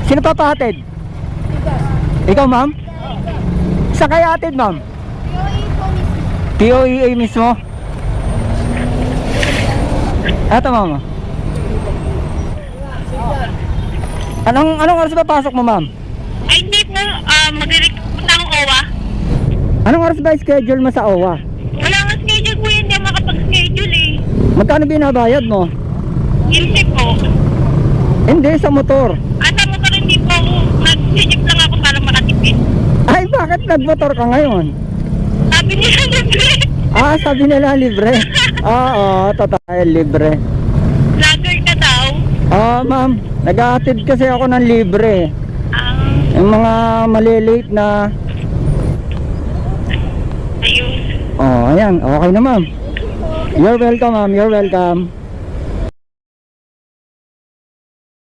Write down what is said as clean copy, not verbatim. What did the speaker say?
Sino papahatid? Ikaw, ma'am? Saan kaya hatid, ma'am? POEA mismo? Eto, ma'am. Anong oras ba pasok mo, ma'am? Ay, hindi po. Magre-recruit akong OWA. Anong oras ba schedule mo sa OWA? Wala nga schedule po, hindi ako makapag-schedule eh. Magkano binabayad mo? Hindi po. Hindi, sa motor. Asa mo pa rin, hindi po ako. Nag-schedule lang ako para makatipid. Ay, bakit nagmotor ka ngayon? Sabi nila libre. Sabi nila libre. Oo, totoo, libre. Vlogger ka daw. Ma'am, nag-aatid kasi ako ng libre. Yung mga malilate na. Ayun. Ayan, okay na, ma'am. You're welcome, ma'am, you're welcome.